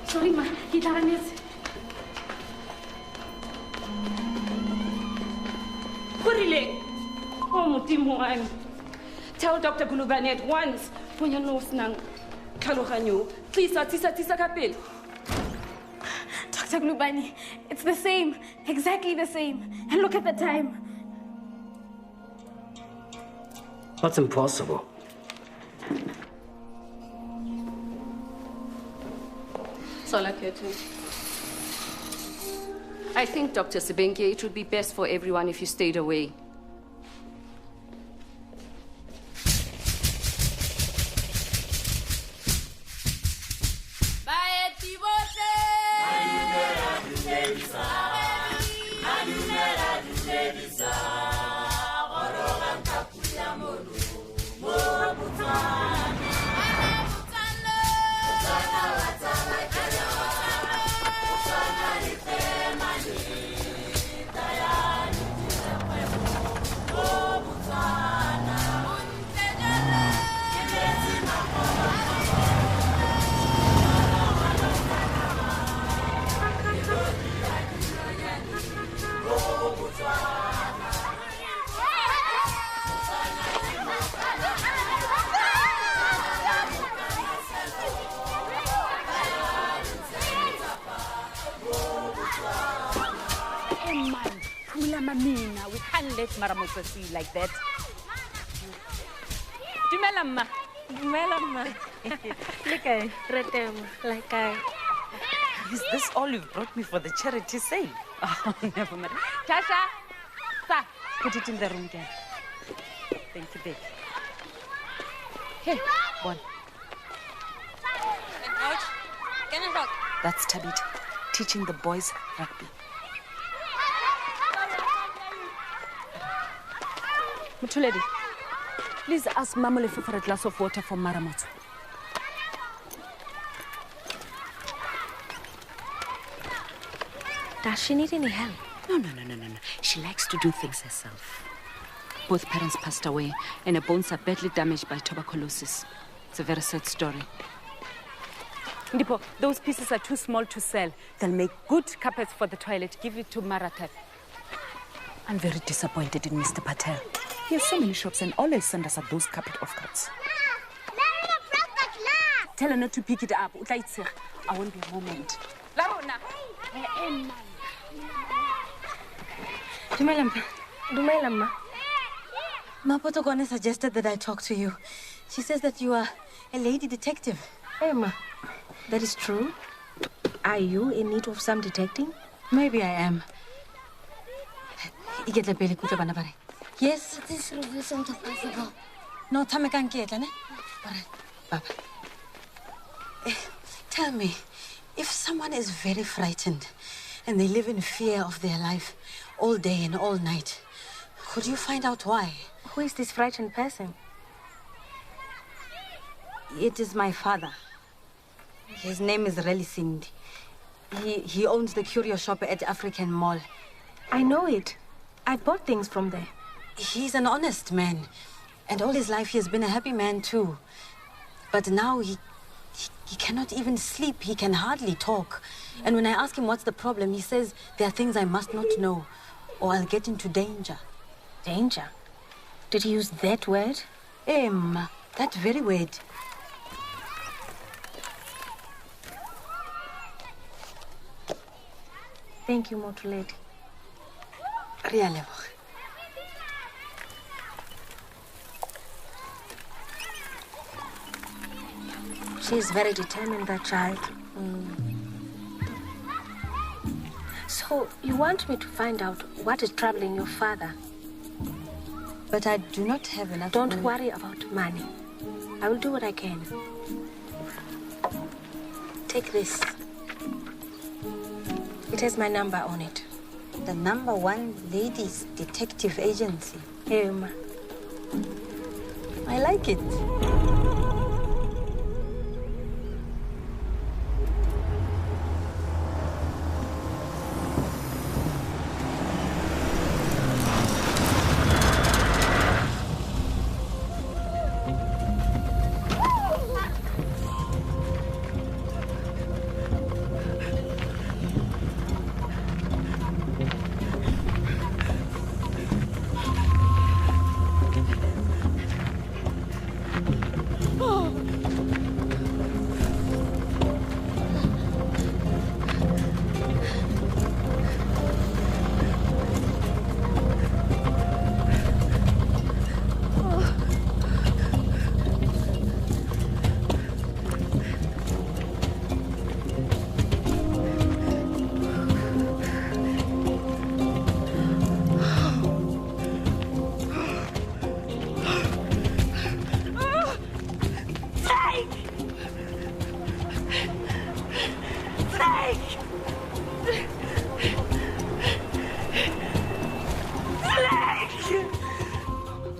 Sorry, ma. Gitaran Kurile. Oh, Mutimuan. Tell Dr. Gulubani at once when your nose nang Kalohanyo. Tisa kapil. Dr. Gulubani, it's the same. Exactly the same. And look at the time. That's impossible. Sola Ketu. I think, Dr. Sebenke, it would be best for everyone if you stayed away. We can't let Maramoto see like that. Dumelamma. Like I. Is this all you've brought me for the charity sale? Oh, never mind. Tasha, sir, put it in the room again. Thank you, babe. Hey, one. That's Tabit, teaching the boys rugby. Mutuledi, please ask Mamolefu for a glass of water for Maramoto. Does she need any help? No. She likes to do things herself. Both parents passed away, and her bones are badly damaged by tuberculosis. It's a very sad story. Ndipo, those pieces are too small to sell. They'll make good carpets for the toilet. Give it to Maratat. I'm very disappointed in Mr. Patel. He has so many shops and always send us at those carpet offcuts. Tell her not to pick it up. I won't be a moment. Dumelamma. Mapotogone suggested that I talk to you. She says that you are a lady detective. Emma, that is true. Are you in need of some detecting? Maybe I am. Yes, This isn't possible. no, Tamekankietane. Baba. Tell me, if someone is very frightened and they live in fear of their life all day and all night, could you find out why? Who is this frightened person? It is my father. His name is Relisindi. He owns the curio shop at African Mall. I know it. I bought things from there. He's an honest man. And all his life he has been a happy man too. But now he cannot even sleep. He can hardly talk. And when I ask him what's the problem, he says there are things I must not know or I'll get into danger. Danger? Did he use that word? That very word. Thank you, Motuledi. Really. She's very determined, that child. So, you want me to find out what is troubling your father? But I do not have enough Don't money. worry about money. I will do what I can. Take this. It has my number on it. The #1 ladies detective agency. I like it.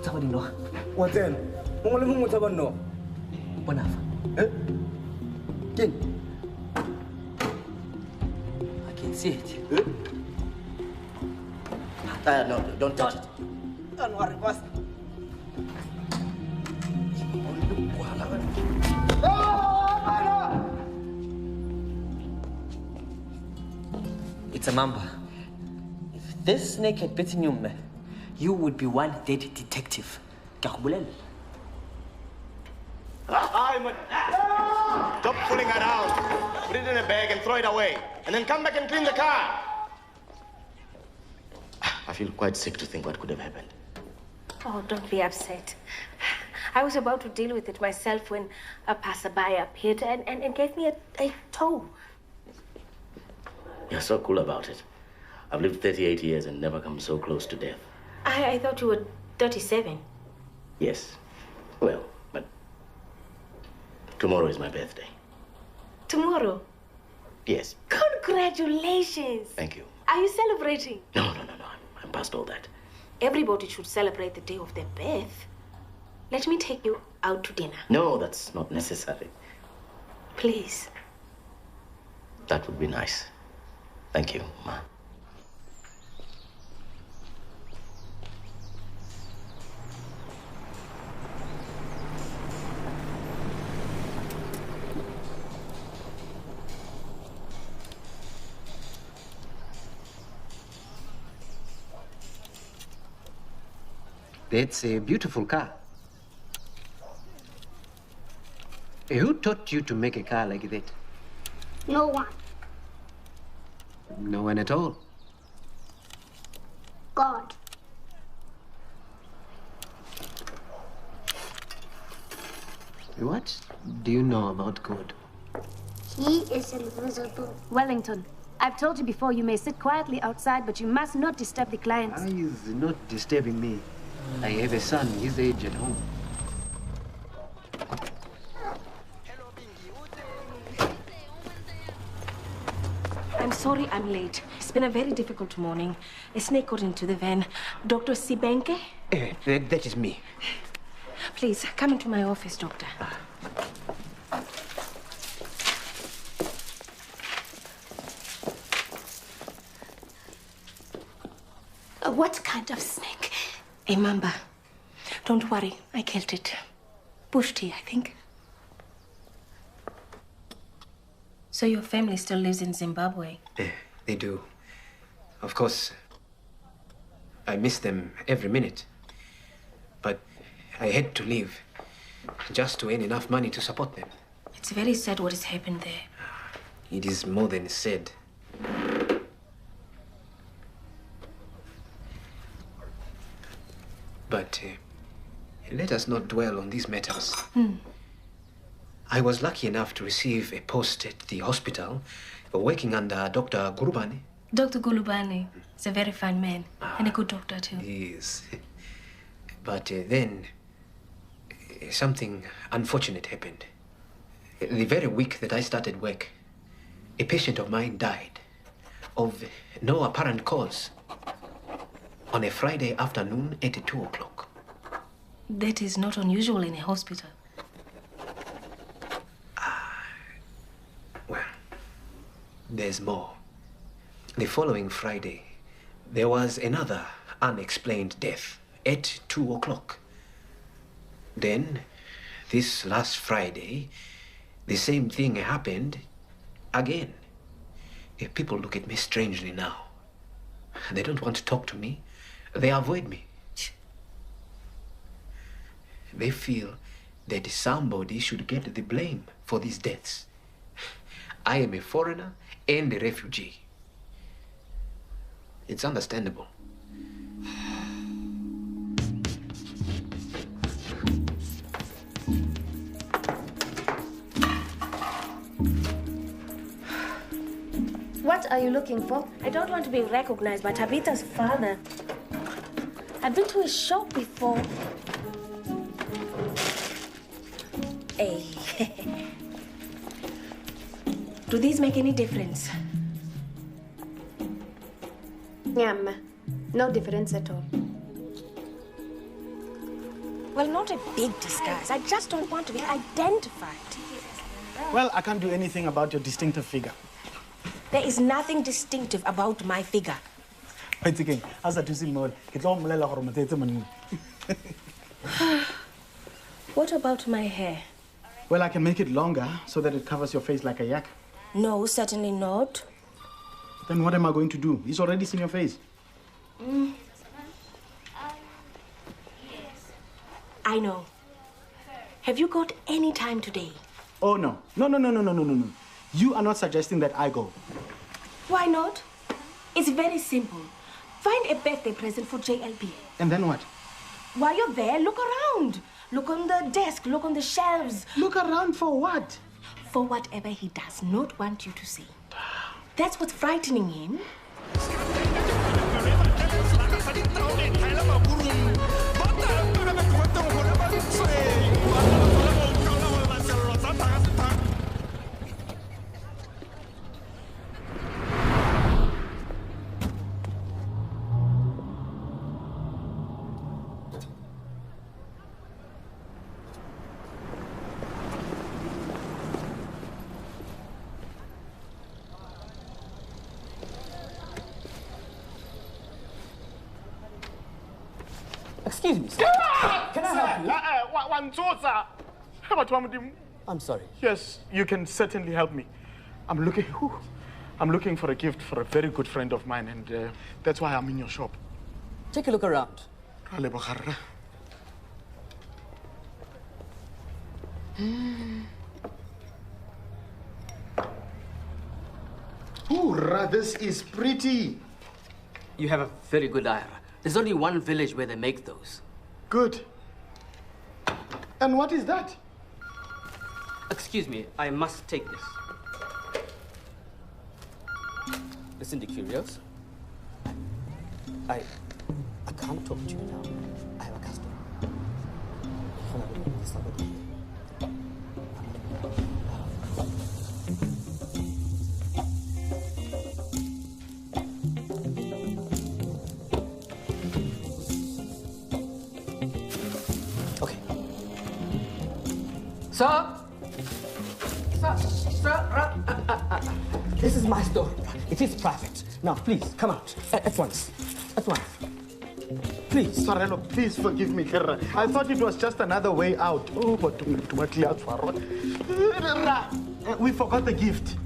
Tabadino. What then? Only who would ever know? Bonafa. Eh? King. I can see it. No, don't touch it. Don't worry, boss. It's a mamba. If this snake had bitten you, man, you would be one dead detective. Stop fooling around. Put it in a bag and throw it away. And then come back and clean the car. I feel quite sick to think what could have happened. Oh, don't be upset. I was about to deal with it myself when a passerby appeared and gave me a tow. You're so cool about it. I've lived 38 years and never come so close to death. I thought you were 37. Yes. Well, but tomorrow is my birthday. Tomorrow? Yes. Congratulations. Thank you. Are you celebrating? No. I'm past all that. Everybody should celebrate the day of their birth. Let me take you out to dinner. No, that's not necessary. Please. That would be nice. Thank you, Ma. That's a beautiful car. Who taught you to make a car like that? No one. No one at all. God. What do you know about God? He is invisible. Wellington, I've told you before you may sit quietly outside, but you must not disturb the clients. Why is not disturbing me? I have a son his age at home. I'm sorry I'm late. It's been a very difficult morning. A snake got into the van. Dr. Sibenke? That is me. Please, come into my office, doctor. What kind of snake? A mamba. Don't worry, I killed it. Bushti, I think. So your family still lives in Zimbabwe? They do. Of course, I miss them every minute. But I had to leave just to earn enough money to support them. It's very sad what has happened there. It is more than sad. But let us not dwell on these matters. I was lucky enough to receive a post at the hospital working under Dr. Gurubani. Dr. Gulubani is a very fine man and a good doctor, too. Yes. But then something unfortunate happened. The very week that I started work, a patient of mine died of no apparent cause on a Friday afternoon at 2 o'clock. That is not unusual in a hospital. Well, there's more. The following Friday, there was another unexplained death at 2 o'clock. Then, this last Friday, the same thing happened again. People look at me strangely now. They don't want to talk to me. They avoid me. They feel that somebody should get the blame for these deaths. I am a foreigner and a refugee. It's understandable. What are you looking for? I don't want to be recognized by Tabitha's father. I've been to his shop before. Hey. Do these make any difference? Nyam, no difference at all. Well, not a big disguise. I just don't want to be identified. Well, I can't do anything about your distinctive figure. There is nothing distinctive about my figure. Wait again. How's that to see more? What about my hair? Well, I can make it longer so that it covers your face like a yak. No, certainly not. Then what am I going to do? He's already seen your face. I know. Have you got any time today? Oh, no. No. You are not suggesting that I go. Why not? It's very simple. Find a birthday present for JLB. And then what? While you're there, look around. Look on the desk, look on the shelves. Look around for what? For whatever he does not want you to see. That's what's frightening him. Excuse me, sir. Can I help you? I'm sorry. Yes, you can certainly help me. I'm looking for a gift for a very good friend of mine, and that's why I'm in your shop. Take a look around. Hoorah, this is pretty. You have a very good eye. There's only one village where they make those. Good. And what is that? Excuse me, I must take this. Listen to curios. I can't talk to you now. I have a customer. Okay. Sir, this is my store. It is private. Now, please, come out. At once. At once. Please. Sarelo, please forgive me. I thought it was just another way out. Oh, but we forgot the gift.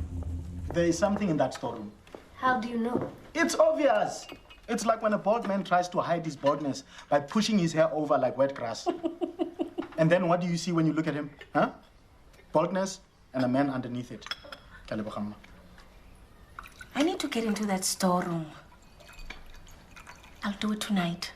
There is something in that storeroom. How do you know? It's obvious. It's like when a bald man tries to hide his baldness by pushing his hair over like wet grass. And then what do you see when you look at him? Huh? Baldness and a man underneath it. I need to get into that storeroom. I'll do it tonight.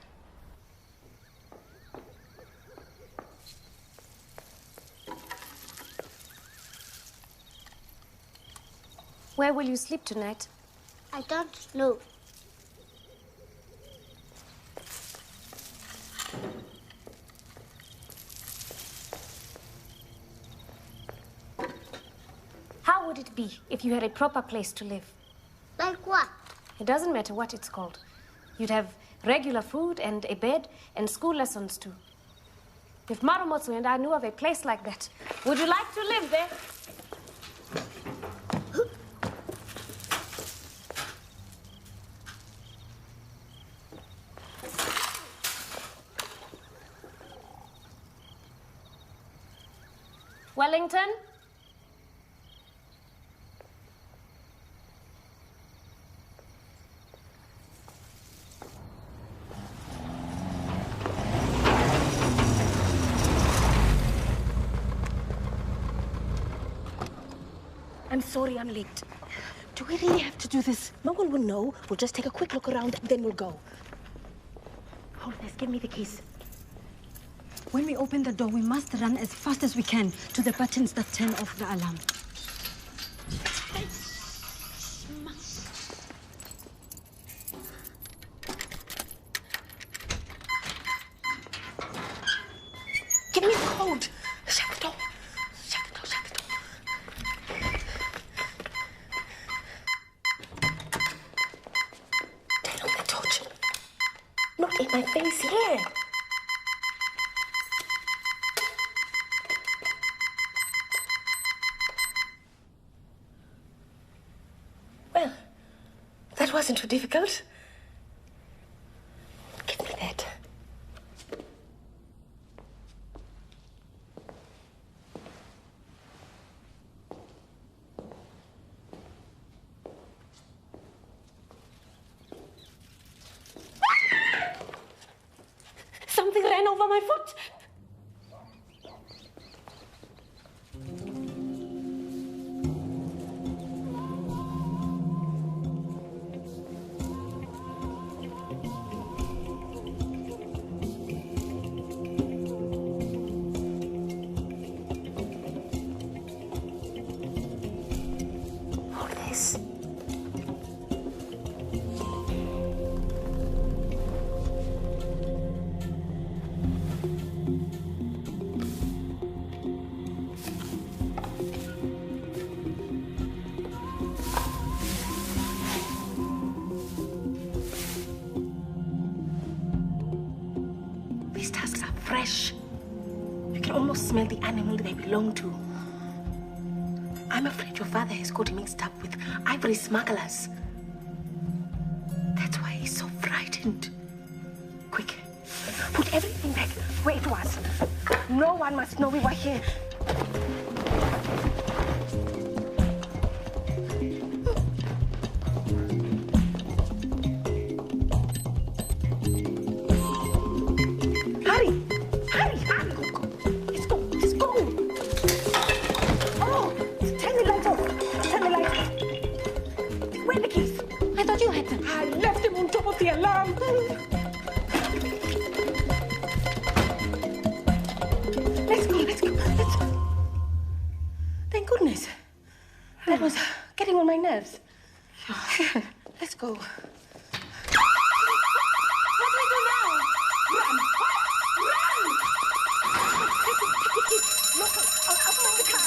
Where will you sleep tonight? I don't know. How would it be if you had a proper place to live? Like what? It doesn't matter what it's called. You'd have regular food and a bed and school lessons too. If Marumotsu and I knew of a place like that, would you like to live there? Wellington? I'm sorry I'm late. Do we really have to do this? No one will know. We'll just take a quick look around, then we'll go. Hold this. Give me the keys. When we open the door, we must run as fast as we can to the buttons that turn off the alarm. Give me the code. Shut the door. Shut the door. Shut the door. Turn on the torch. Not in my face here. wasn't too difficult. Give me that. Something ran over my foot. Hold this. These tusks are fresh. You can almost smell the animal they belong to. I'm afraid your father has got mixed up with ivory smugglers. That's why he's so frightened. Quick, put everything back where it was. No one must know we were here. Hurry! Hurry! Hurry! Let's go! Let's go! Oh! Turn the light off! Turn the light off! Where are the keys? I thought you had them. I left them on top of the alarm. Let's go, let's go, let's go. Thank goodness. That was getting on my nerves. Let's go. What do we do now? Run! Run! Take the keys. Look, I'll find the car.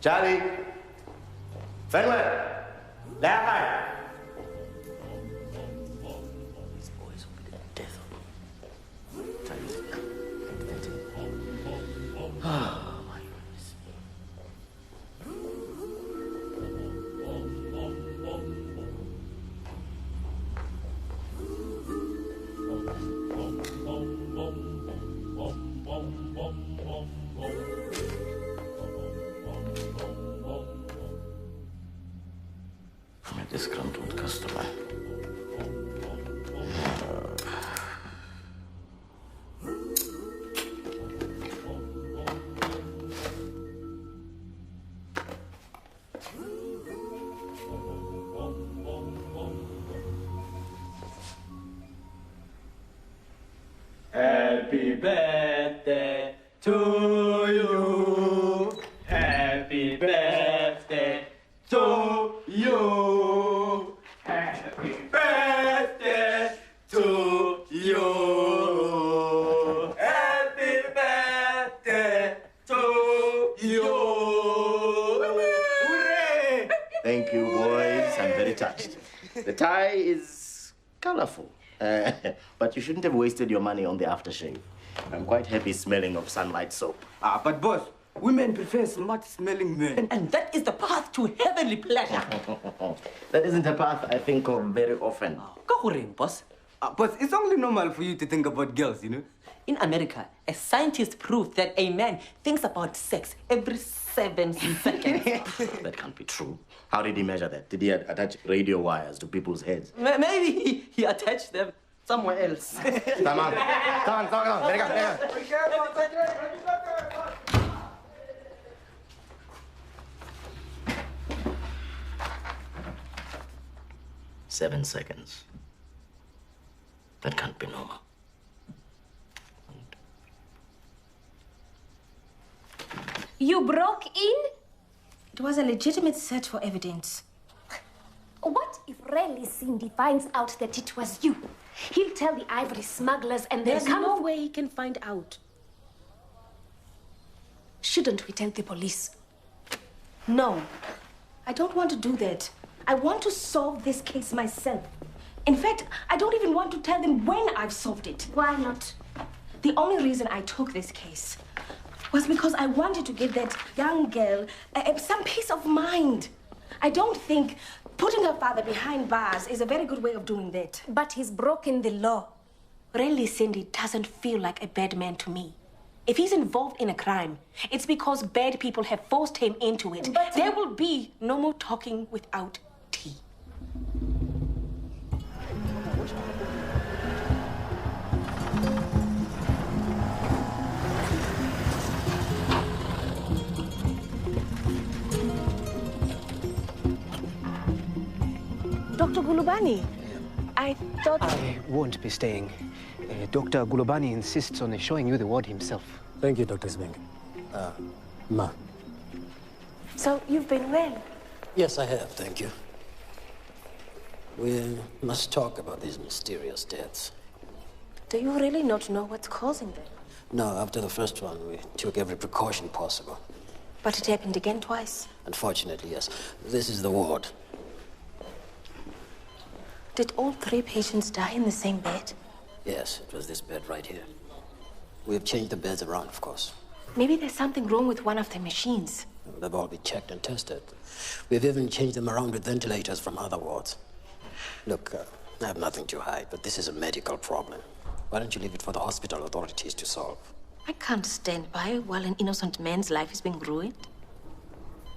Charlie. Fenway. There. These boys will be the death of me. Oh, my goodness. I'm a disgruntled customer. Happy birthday to you. Happy birthday to you. Happy birthday to you. Happy birthday to you. Hooray! Thank you, boys. I'm very touched. The tie is colorful. But you shouldn't have wasted your money on the aftershave. I'm quite happy smelling of sunlight soap. But boss, women prefer smart-smelling men. And that is the path to heavenly pleasure. That isn't a path I think of very often. Boss. Boss, it's only normal for you to think about girls, you know? In America, a scientist proved that a man thinks about sex every 7 seconds. That can't be true. How did he measure that? Did he attach radio wires to people's heads? Maybe he attached them somewhere else. Come on. Come on. Let it go. 7 seconds. That can't be normal. You broke in? It was a legitimate search for evidence. What if really Cindy finds out that it was you? He'll tell the ivory smugglers and they'll There's come... no way he can find out. Shouldn't we tell the police? No, I don't want to do that. I want to solve this case myself. In fact, I don't even want to tell them when I've solved it. Why not? The only reason I took this case was because I wanted to give that young girl some peace of mind. I don't think putting her father behind bars is a very good way of doing that. But he's broken the law. Really, Cindy doesn't feel like a bad man to me. If he's involved in a crime, it's because bad people have forced him into it. But there will be no more talking without tea. Dr. Gulubani, I thought... I won't be staying. Dr. Gulubani insists on showing you the ward himself. Thank you, Dr. Smink. Ma. So, you've been well? Yes, I have, thank you. We must talk about these mysterious deaths. Do you really not know what's causing them? No, after the first one, we took every precaution possible. But it happened again twice. Unfortunately, yes. This is the ward. Did all 3 patients die in the same bed? Yes, it was this bed right here. We have changed the beds around, of course. Maybe there's something wrong with one of the machines. They've all been checked and tested. We've even changed them around with ventilators from other wards. Look, I have nothing to hide, but this is a medical problem. Why don't you leave it for the hospital authorities to solve? I can't stand by while an innocent man's life is being ruined.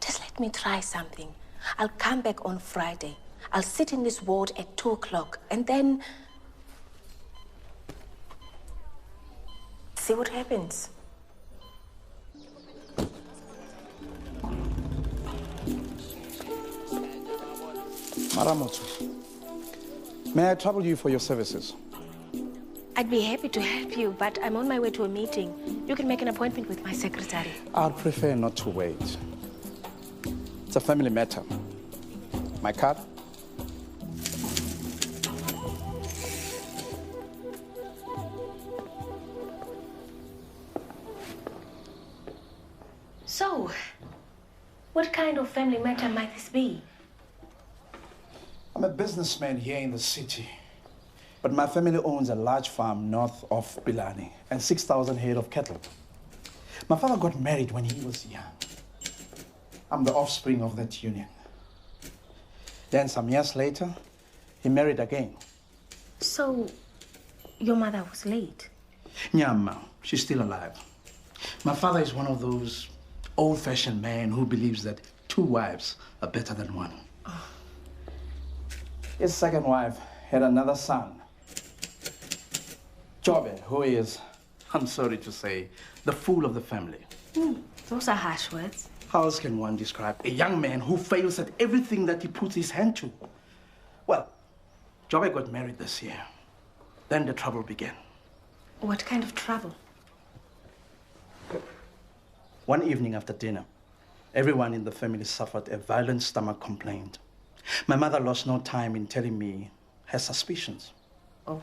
Just let me try something. I'll come back on Friday. I'll sit in this ward at 2 o'clock and then... see what happens. Maramoto, may I trouble you for your services? I'd be happy to help you, but I'm on my way to a meeting. You can make an appointment with my secretary. I'd prefer not to wait. It's a family matter. My card? So, what kind of family matter might this be? I'm a businessman here in the city, but my family owns a large farm north of Bilani and 6,000 head of cattle. My father got married when he was young. I'm the offspring of that union. Then some years later, he married again. So, your mother was late? Nyama, she's still alive. My father is one of those old-fashioned men who believes that 2 wives are better than 1. Oh. His second wife had another son, Jobe, who is, I'm sorry to say, the fool of the family. Those are harsh words. How else can one describe a young man who fails at everything that he puts his hand to? Well, Jobe got married this year. Then the trouble began. What kind of trouble? One evening after dinner, everyone in the family suffered a violent stomach complaint. My mother lost no time in telling me her suspicions. Oh,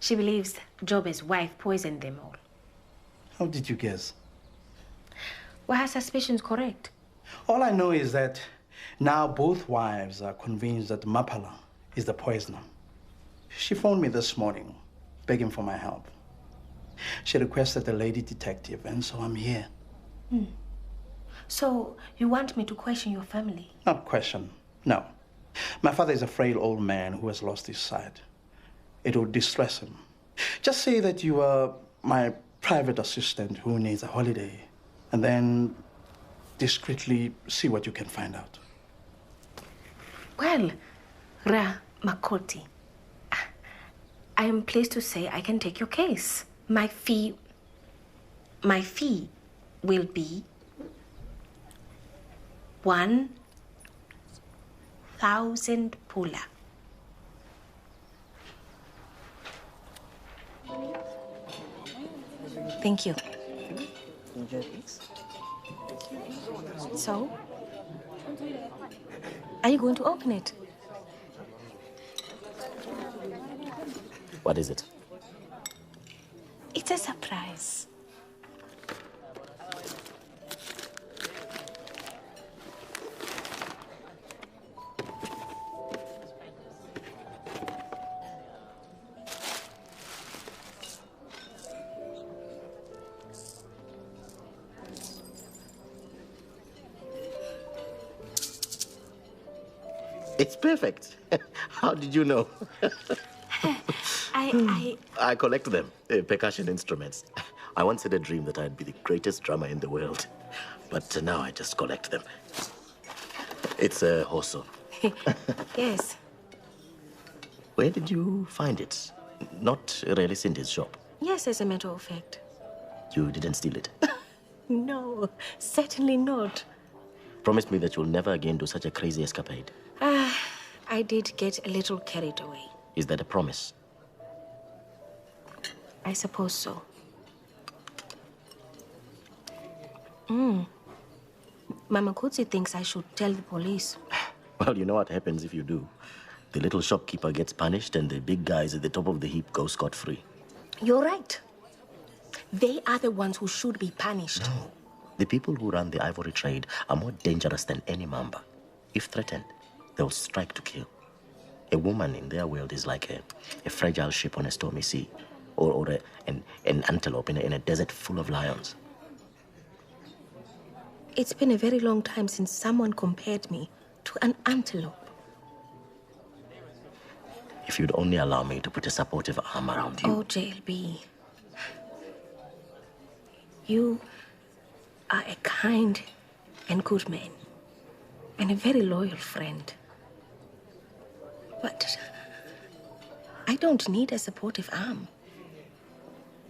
she believes Jobe's wife poisoned them all. How did you guess? Were her suspicions correct? All I know is that now both wives are convinced that Mapala is the poisoner. She phoned me this morning, begging for my help. She requested a lady detective, and so I'm here. So, you want me to question your family? Not question, no. My father is a frail old man who has lost his sight. It would distress him. Just say that you are my private assistant who needs a holiday, and then discreetly see what you can find out. Well, Ra Makoti, I am pleased to say I can take your case. My fee will be 1,000 pula. Thank you. Enjoy this. So? Are you going to open it? What is it? It's a surprise. It's perfect. How did you know? I collect them, percussion instruments. I once had a dream that I'd be the greatest drummer in the world. But now I just collect them. It's a hoso. Yes. Where did you find it? Not really Cindy's shop. Yes, as a matter of fact. You didn't steal it. No, certainly not. Promise me that you'll never again do such a crazy escapade. I did get a little carried away. Is that a promise? I suppose so. Mama Kutsi thinks I should tell the police. Well, you know what happens if you do. The little shopkeeper gets punished and the big guys at the top of the heap go scot-free. You're right. They are the ones who should be punished. No. The people who run the ivory trade are more dangerous than any mamba. If threatened, they'll strike to kill. A woman in their world is like a fragile ship on a stormy sea, or an antelope in a desert full of lions. It's been a very long time since someone compared me to an antelope. If you'd only allow me to put a supportive arm around you. Oh, JLB. You are a kind and good man, and a very loyal friend. But I don't need a supportive arm.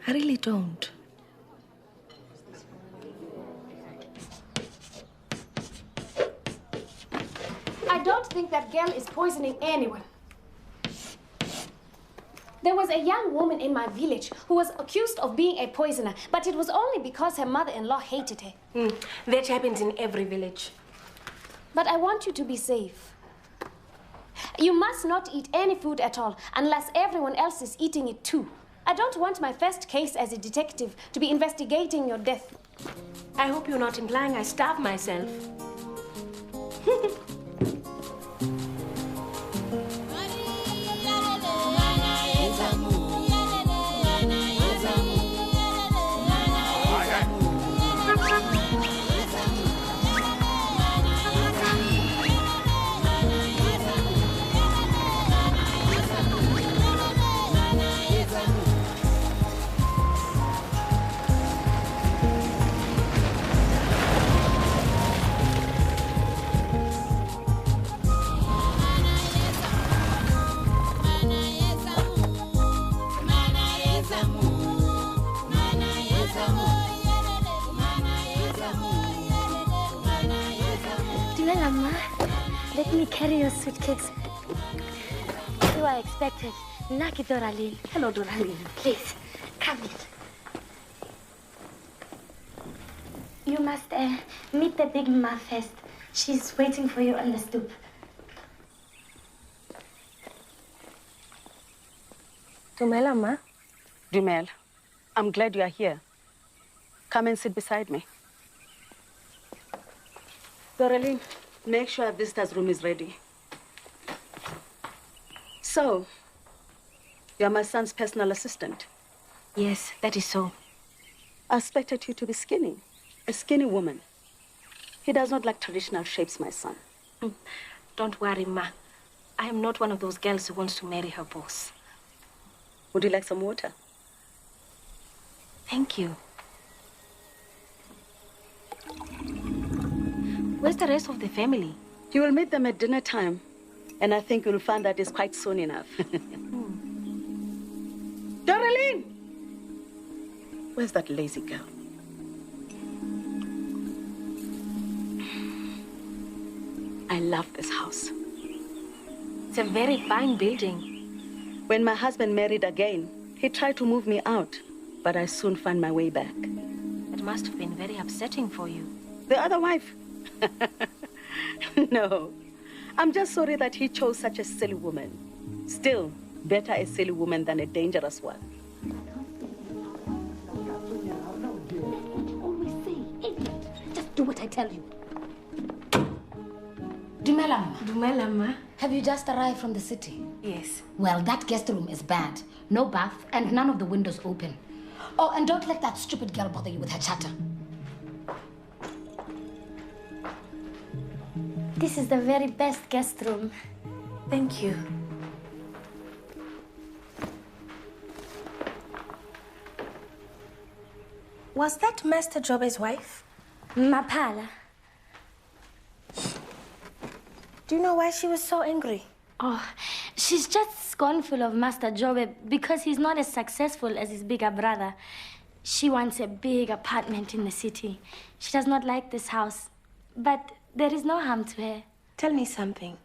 I really don't. I don't think that girl is poisoning anyone. There was a young woman in my village who was accused of being a poisoner, but it was only because her mother-in-law hated her. That happens in every village. But I want you to be safe. You must not eat any food at all unless everyone else is eating it too. I don't want my first case as a detective to be investigating your death. I hope you're not implying I starve myself. Let me carry your suitcase. You are expected. Naki Doralin. Hello, Doralin. Please, come in. You must meet the big ma first. She's waiting for you on the stoop. Dumela, ma. Dumel, I'm glad you are here. Come and sit beside me. Doralin, make sure our visitor's room is ready. So, you're my son's personal assistant. Yes, that is so. I expected you to be skinny, a skinny woman. He does not like traditional shapes, my son. Don't worry, ma. I am not one of those girls who wants to marry her boss. Would you like some water? Thank you. Where's the rest of the family? You will meet them at dinner time, and I think you'll find that is quite soon enough. Doralin! Where's that lazy girl? I love this house. It's a very fine building. When my husband married again, he tried to move me out, but I soon find my way back. It must have been very upsetting for you. The other wife? No. I'm just sorry that he chose such a silly woman. Still, better a silly woman than a dangerous one. Always say, idiot. Just do what I tell you. Dumelama. Have you just arrived from the city? Yes. Well, that guest room is bad. No bath and none of the windows open. Oh, and don't let that stupid girl bother you with her chatter. This is the very best guest room. Thank you. Was that Master Jobe's wife? Mapala. Do you know why she was so angry? Oh, she's just scornful of Master Jobe because he's not as successful as his bigger brother. She wants a big apartment in the city. She does not like this house, but there is no harm to her. Tell me something.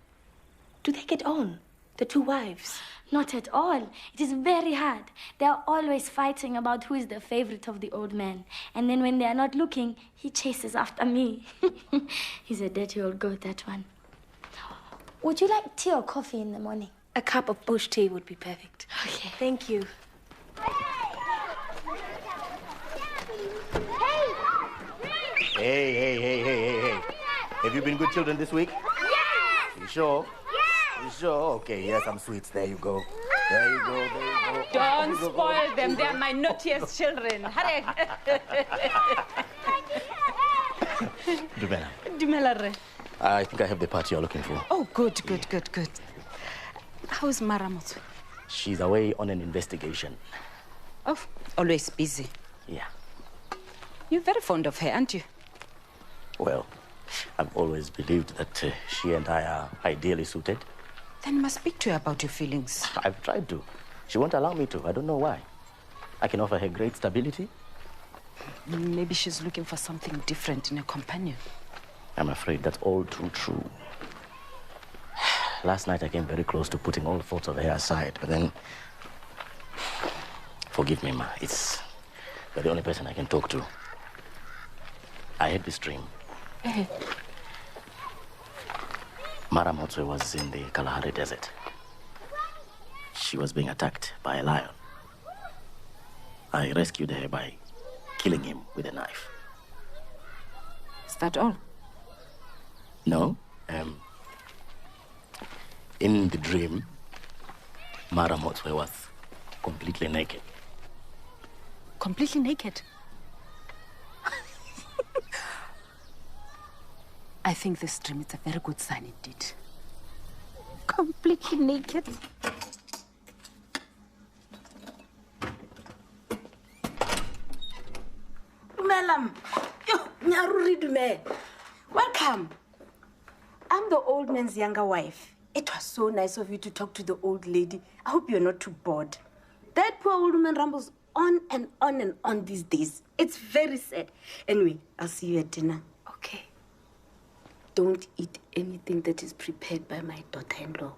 Do they get on, the two wives? Not at all. It is very hard. They are always fighting about who is the favorite of the old man. And then when they are not looking, he chases after me. He's a dirty old goat, that one. Would you like tea or coffee in the morning? A cup of bush tea would be perfect. Okay. Thank you. Hey. Have you been good children this week? Yes! You sure? Yes! You sure? Okay, yes, some sweets. There you go. There you go. Don't spoil them. They're my naughtiest children. Hurry. Dumela. I think I have the part you're looking for. Oh, good. How's Maramoto? She's away on an investigation. Oh, always busy. Yeah. You're very fond of her, aren't you? Well, I've always believed that she and I are ideally suited. Then you must speak to her about your feelings. I've tried to. She won't allow me to. I don't know why. I can offer her great stability. Maybe she's looking for something different in a companion. I'm afraid that's all too true. Last night I came very close to putting all thoughts of her aside, but then... Forgive me, Ma. You're the only person I can talk to. I had this dream. Mara Motswe was in the Kalahari Desert. She was being attacked by a lion. I rescued her by killing him with a knife. Is that all? No. In the dream, Mara Motswe was completely naked. Completely naked? I think this dream is a very good sign indeed. Completely naked. Dumelam. Yo, Nyaruri Dume. Welcome. I'm the old man's younger wife. It was so nice of you to talk to the old lady. I hope you're not too bored. That poor old woman rambles on and on and on these days. It's very sad. Anyway, I'll see you at dinner. Okay. Don't eat anything that is prepared by my daughter-in-law.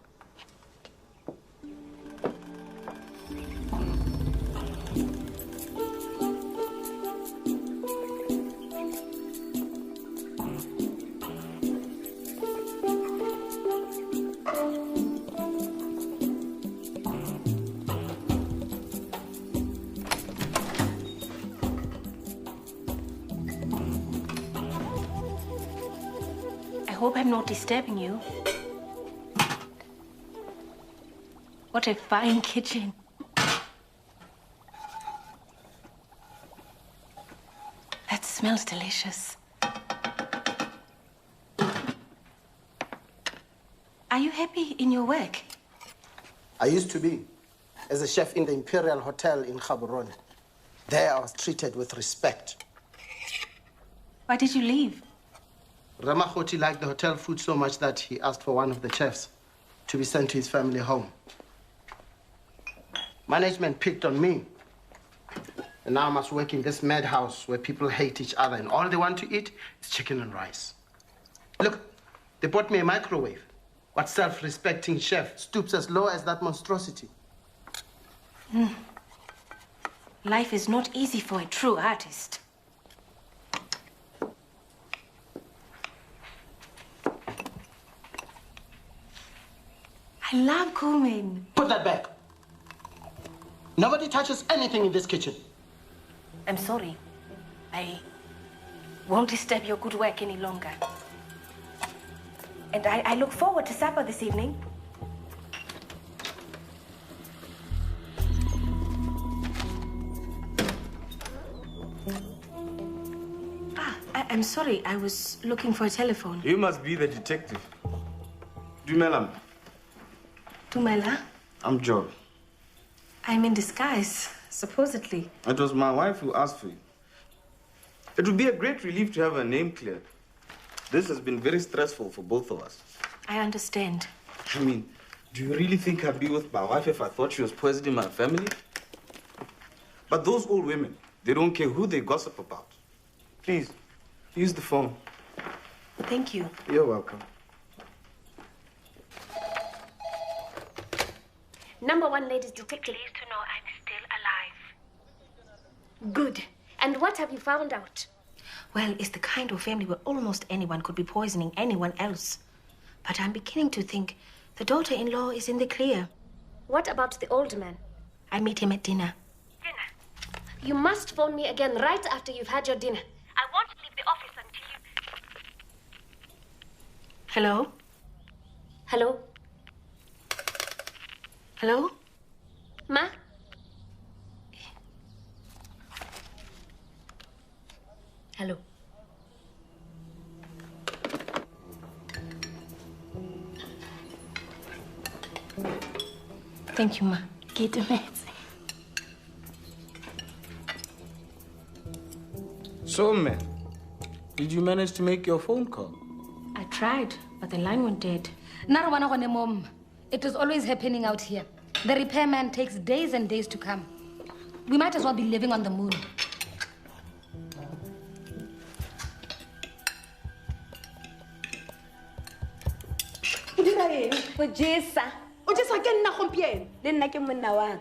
I hope I'm not disturbing you. What a fine kitchen. That smells delicious. Are you happy in your work? I used to be, as a chef in the Imperial Hotel in Gaborone. There I was treated with respect. Why did you leave? Ramakhoti liked the hotel food so much that he asked for one of the chefs to be sent to his family home. Management picked on me. And now I must work in this madhouse where people hate each other and all they want to eat is chicken and rice. Look, they bought me a microwave. What self-respecting chef stoops as low as that monstrosity? Life is not easy for a true artist. I love cumin. Put that back. Nobody touches anything in this kitchen. I'm sorry. I won't disturb your good work any longer. And I look forward to supper this evening. I'm sorry, I was looking for a telephone. You must be the detective. Dumela. Tumela, I'm Joe. I'm in disguise, supposedly. It was my wife who asked for you. It would be a great relief to have her name cleared. This has been very stressful for both of us. I understand. I mean, do you really think I'd be with my wife if I thought she was poisoning my family? But those old women, they don't care who they gossip about. Please, use the phone. Thank you. You're welcome. Number 1, ladies detective. Pleased to know I'm still alive. Good. And what have you found out? Well, it's the kind of family where almost anyone could be poisoning anyone else. But I'm beginning to think the daughter-in-law is in the clear. What about the old man? I meet him at dinner. You must phone me again right after you've had your dinner. I won't leave the office until you... Hello? Hello? Hello? Ma? Hello. Thank you, Ma. Get a mess. So, man, did you manage to make your phone call? I tried, but the line went dead. Narwana gone mom. It is always happening out here. The repairman takes days and days to come. We might as well be living on the moon. Ojesa. Ojesa ke nna gompieno. Le nna ke monna wa.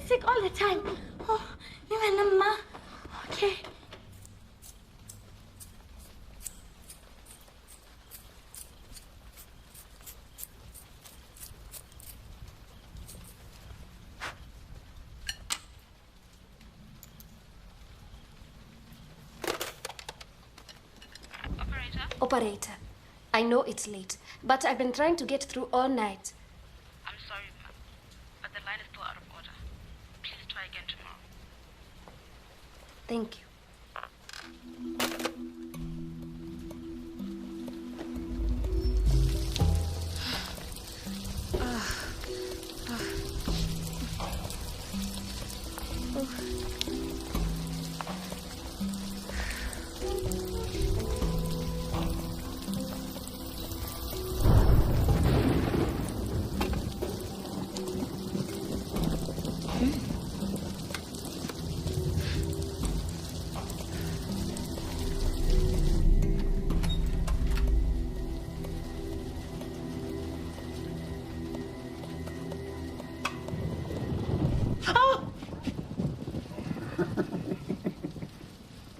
Sick all the time. Oh, you and Ma. Okay. Operator, I know it's late, but I've been trying to get through all night. I'm sorry, ma'am, but the line is still out of order. Please try again tomorrow. Thank you.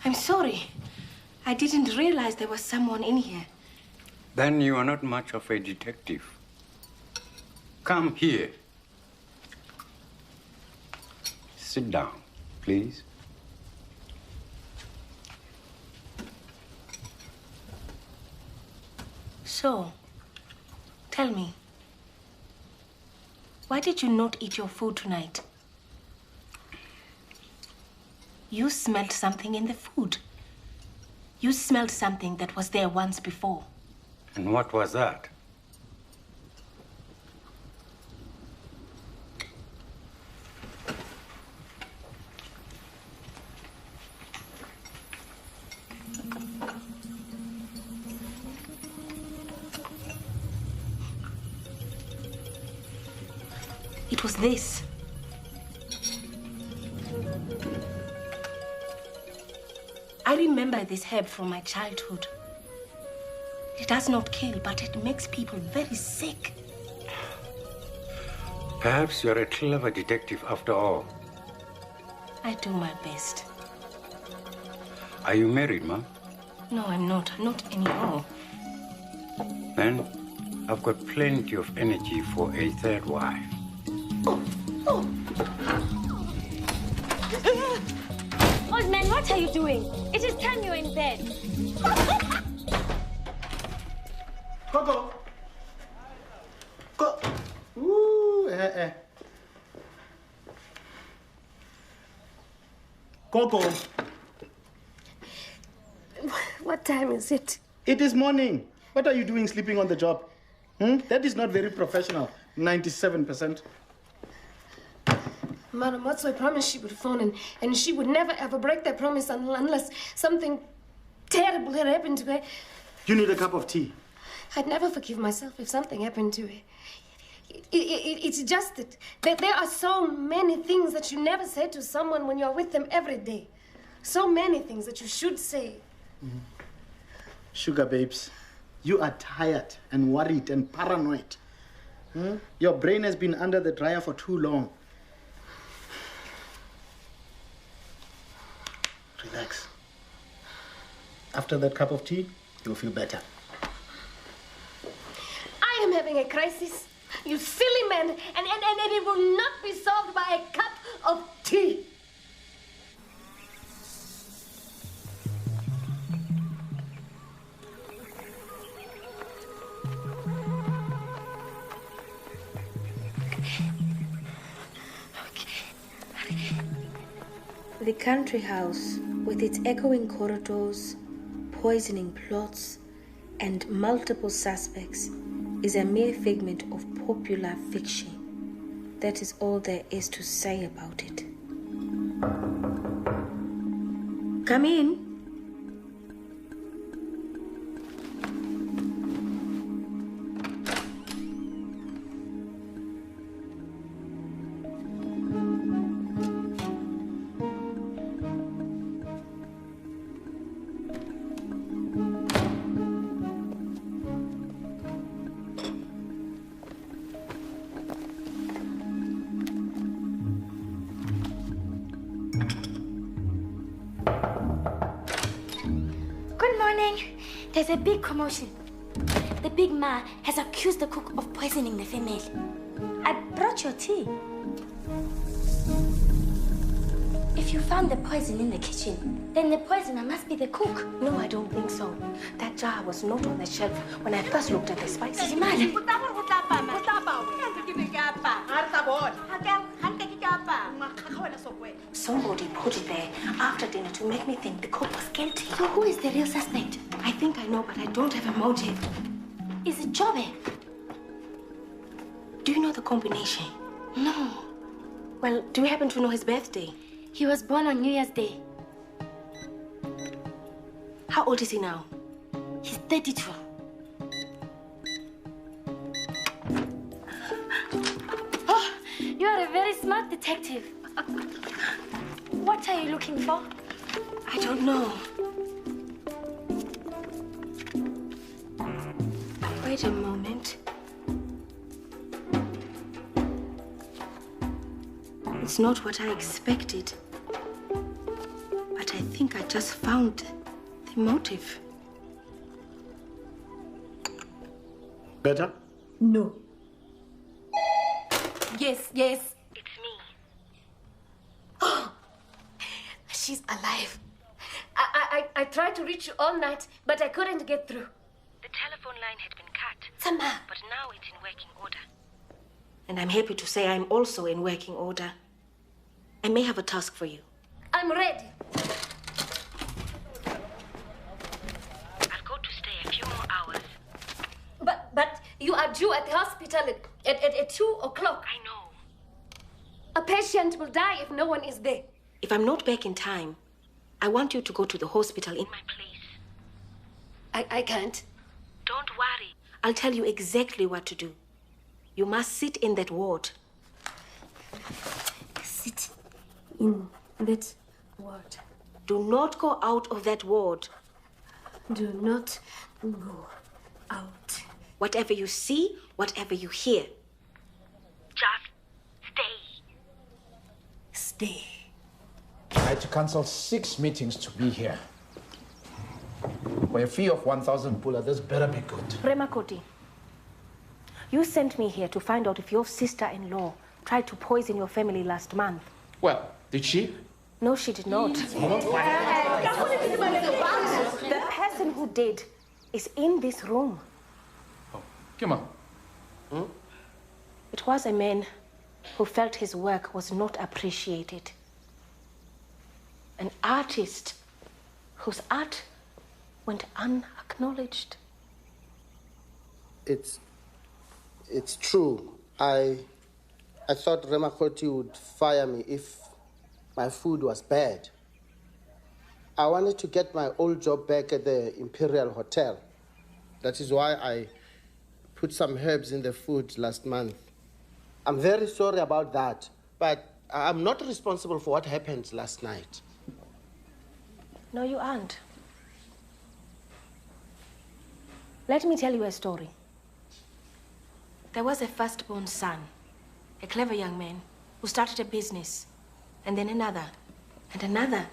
I'm sorry. I didn't realize there was someone in here. Then you are not much of a detective. Come here. Sit down, please. So, tell me, why did you not eat your food tonight? You smelled something in the food. You smelled something that was there once before. And what was that? It was this. I remember this herb from my childhood. It does not kill, but it makes people very sick. Perhaps you're a clever detective after all. I do my best. Are you married, Ma? No, I'm not. Not anymore. Then I've got plenty of energy for a third wife. Old man, what are you doing? It is time you're in bed. Coco! Ooh, Coco! What time is it? It is morning. What are you doing sleeping on the job? That is not very professional. 97%. Madam Watson promised she would phone, and she would never ever break that promise unless something terrible had happened to her. You need a cup of tea. I'd never forgive myself if something happened to her. It's just that there are so many things that you never say to someone when you're with them every day. So many things that you should say. Sugar babes, you are tired and worried and paranoid. Your brain has been under the dryer for too long. Relax. After that cup of tea, you'll feel better. I am having a crisis, you silly man, and it will not be solved by a cup of tea. The country house, with its echoing corridors, poisoning plots, and multiple suspects, is a mere figment of popular fiction. That is all there is to say about it. Come in. There's a big commotion. The big ma has accused the cook of poisoning the family. I brought your tea. If you found the poison in the kitchen, then the poisoner must be the cook. No, I don't think so. That jar was not on the shelf when I first looked at the spices. Somebody put it there after dinner to make me think the cook was guilty. So who is the real suspect? I think I know, but I don't have a motive. Is it Jobe? Do you know the combination? No. Well, do you happen to know his birthday? He was born on New Year's Day. How old is he now? He's 32. Oh, you are a very smart detective. What are you looking for? I don't know. Wait a moment. It's not what I expected. But I think I just found the motive. Better? No. Yes. It's me. Oh, she's alive. I tried to reach you all night, but I couldn't get through. The telephone line had been cut. Sama. But now it's in working order. And I'm happy to say I'm also in working order. I may have a task for you. I'm ready. I'll go to stay a few more hours. But you are due at the hospital at 2 o'clock. I know. A patient will die if no one is there. If I'm not back in time, I want you to go to the hospital in my place. I can't. Don't worry. I'll tell you exactly what to do. You must sit in that ward. in that ward. Do not go out of that ward. Do not go out. Whatever you see, whatever you hear. Just stay. Stay. I had to cancel 6 meetings to be here. For a fee of 1,000 pula, this better be good. Remakoti, you sent me here to find out if your sister-in-law tried to poison your family last month. Well, did she? No, she did not. The person who did is in this room. Come on. It was a man who felt his work was not appreciated. An artist whose art went unacknowledged. It's true. I thought Remakoti would fire me if my food was bad. I wanted to get my old job back at the Imperial Hotel. That is why I put some herbs in the food last month. I'm very sorry about that, but I'm not responsible for what happened last night. No, you aren't. Let me tell you a story. There was a firstborn son, a clever young man, who started a business, and then another, and another,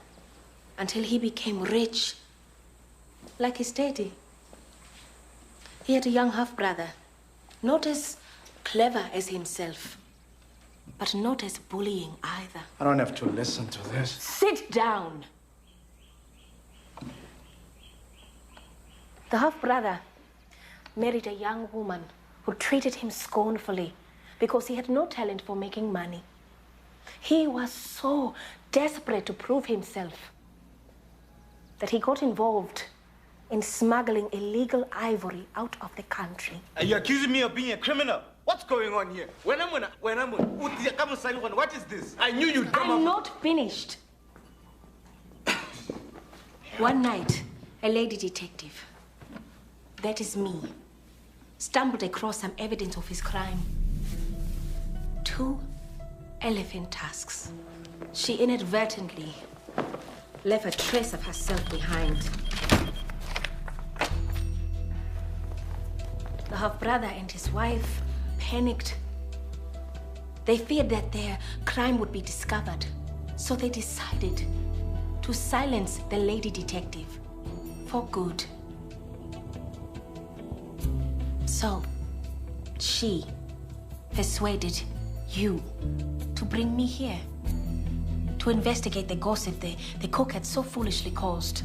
until he became rich, like his daddy. He had a young half-brother, not as clever as himself, but not as bullying either. I don't have to listen to this. Sit down. The half-brother married a young woman who treated him scornfully because he had no talent for making money. He was so desperate to prove himself that he got involved in smuggling illegal ivory out of the country. Are you accusing me of being a criminal? What's going on here? What is this? I knew you'd come I'm up. not finished. One night, a lady detective, that is me, stumbled across some evidence of his crime. 2 elephant tusks. She inadvertently left a trace of herself behind. The half-brother and his wife panicked. They feared that their crime would be discovered, so they decided to silence the lady detective for good. So, she persuaded you to bring me here to investigate the gossip the cook had so foolishly caused,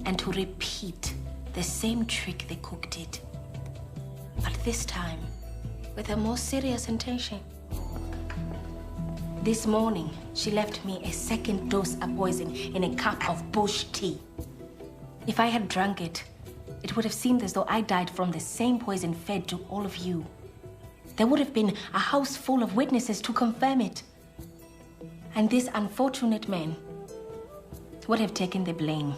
and to repeat the same trick the cook did, but this time with a more serious intention. This morning, she left me a second dose of poison in a cup of bush tea. If I had drunk it, it would have seemed as though I died from the same poison fed to all of you. There would have been a house full of witnesses to confirm it. And this unfortunate man would have taken the blame.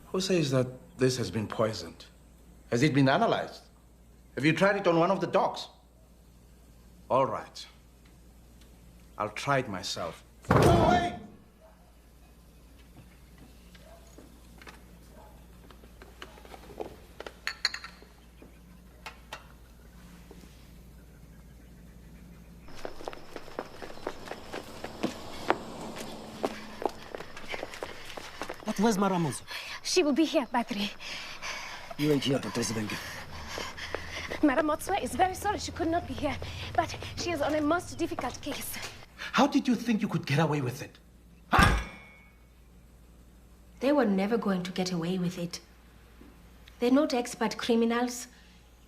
Who says that this has been poisoned? Has it been analyzed? Have you tried it on one of the dogs? All right. I'll try it myself. Go away! But where's Maramuzo? She will be here by 3. You ain't here, Dr. Zibenge. Madam Motswa is very sorry she could not be here, but she is on a most difficult case. How did you think you could get away with it? They were never going to get away with it. They're not expert criminals.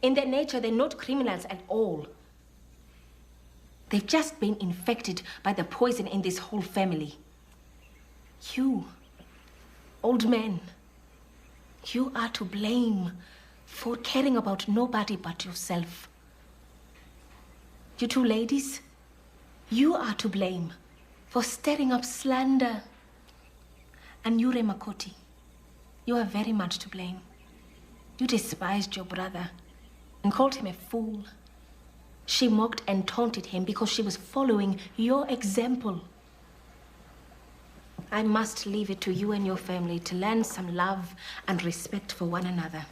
In their nature, they're not criminals at all. They've just been infected by the poison in this whole family. You, old man, you are to blame for caring about nobody but yourself. You two ladies, you are to blame for stirring up slander. And you, Remakoti, you are very much to blame. You despised your brother and called him a fool. She mocked and taunted him because she was following your example. I must leave it to you and your family to learn some love and respect for one another.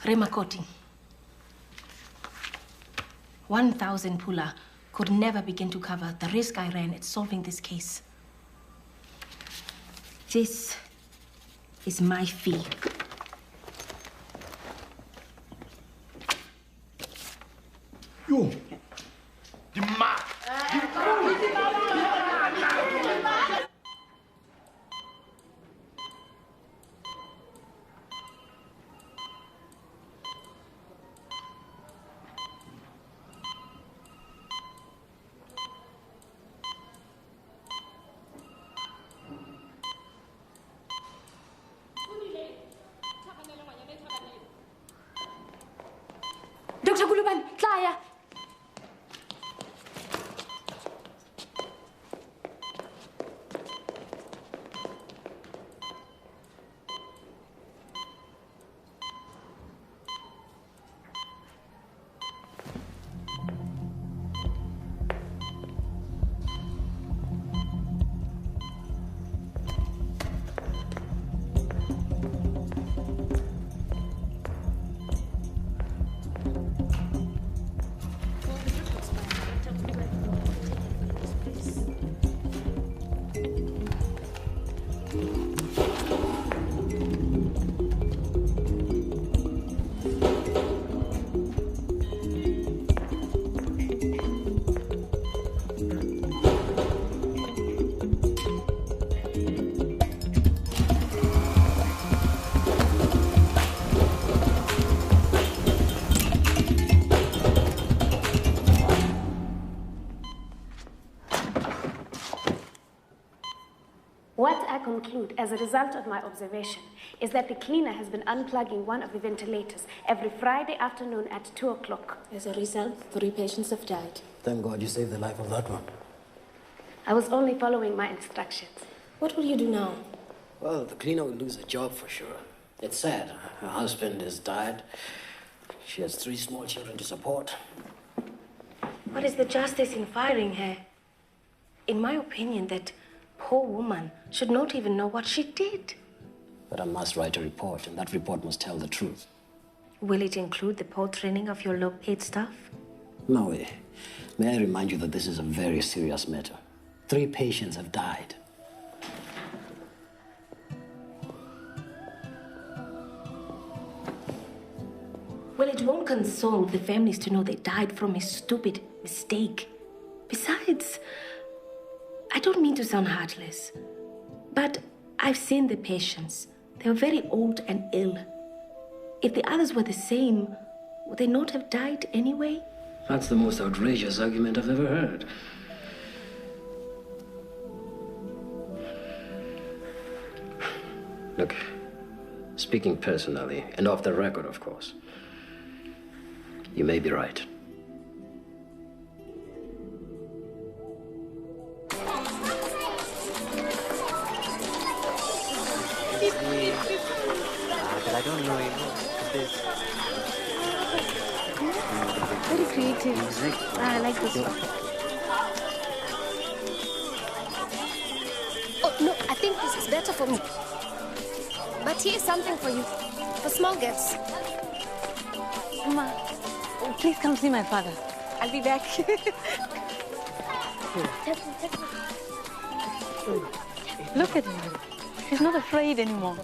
Remakoti, 1,000 pula could never begin to cover the risk I ran at solving this case. This is my fee. Yo. Dr. Guluban, Klaya. What I conclude as a result of my observation is that the cleaner has been unplugging one of the ventilators every Friday afternoon at 2 o'clock. As a result, 3 patients have died. Thank God you saved the life of that one. I was only following my instructions. What will you do now? Well, the cleaner will lose a job for sure. It's sad. Her husband is died. She has 3 small children to support. What is the justice in firing her? In my opinion, that poor woman should not even know what she did. But I must write a report, and that report must tell the truth. Will it include the poor training of your low-paid staff? No way. May I remind you that this is a very serious matter. 3 patients have died. Well, it won't console the families to know they died from a stupid mistake. Besides, I don't mean to sound heartless, but I've seen the patients. They were very old and ill. If the others were the same, would they not have died anyway? That's the most outrageous argument I've ever heard. Look, speaking personally, and off the record, of course, you may be right. But I don't know, this. Very creative. I like this one. Oh, no, I think this is better for me. But here is something for you. For small gifts. Mama, please come see my father. I'll be back. Look at him. He's not afraid anymore.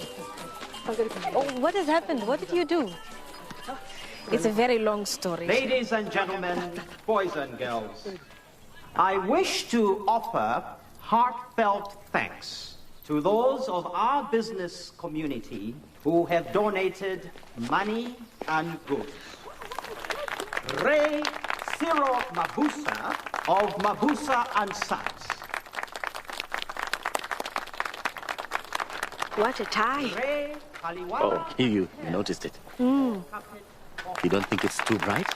Oh, what has happened? What did you do? It's a very long story. Ladies and gentlemen, boys and girls, I wish to offer heartfelt thanks to those of our business community who have donated money and goods. Ray Ciro Mabusa of Mabusa and Sons. What a tie. Ray Oh, you noticed it. You don't think it's too bright?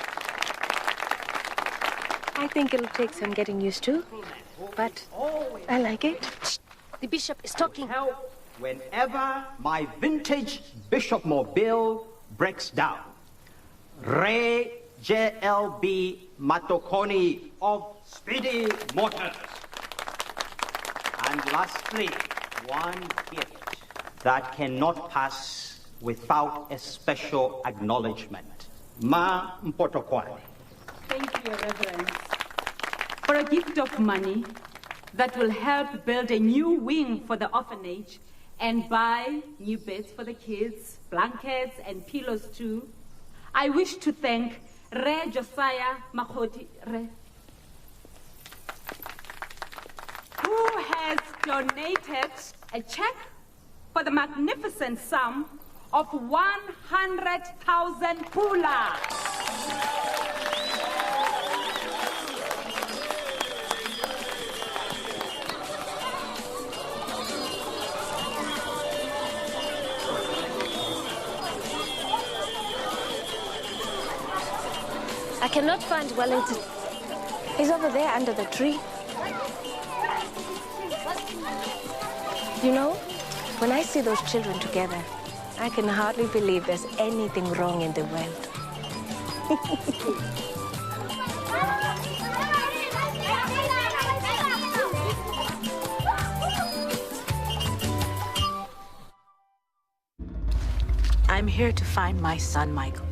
I think it'll take some getting used to, but I like it. Shh. The bishop is talking. Whenever my vintage Bishop Mobile breaks down. Ray JLB Matokoni of Speedy Motors. And lastly, one gift that cannot pass without a special acknowledgement. Ma Mpotokwane. Thank you, Your Reverence, for a gift of money that will help build a new wing for the orphanage and buy new beds for the kids, blankets and pillows too. I wish to thank Re Josiah Makoti Re, who has donated a check for the magnificent sum of 100,000 pula. I cannot find Wellington. He's over there under the tree. You know, when I see those children together, I can hardly believe there's anything wrong in the world. I'm here to find my son, Michael,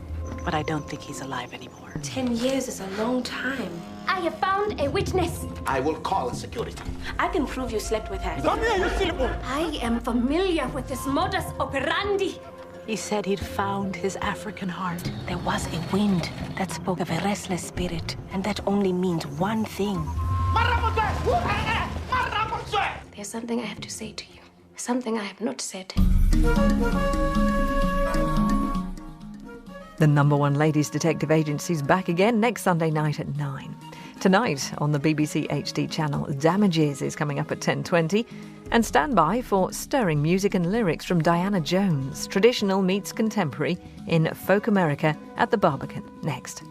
but I don't think he's alive anymore. 10 years is a long time. I have found a witness. I will call security. I can prove you slept with her. I am familiar with this modus operandi. He said he'd found his African heart. There was a wind that spoke of a restless spirit, and that only means one thing. There's something I have to say to you. Something I have not said. The #1 Ladies Detective Agency's back again next Sunday night at 9. Tonight on the BBC HD channel, Damages is coming up at 10:20. And stand by for stirring music and lyrics from Diana Jones, traditional meets contemporary in folk America at the Barbican next.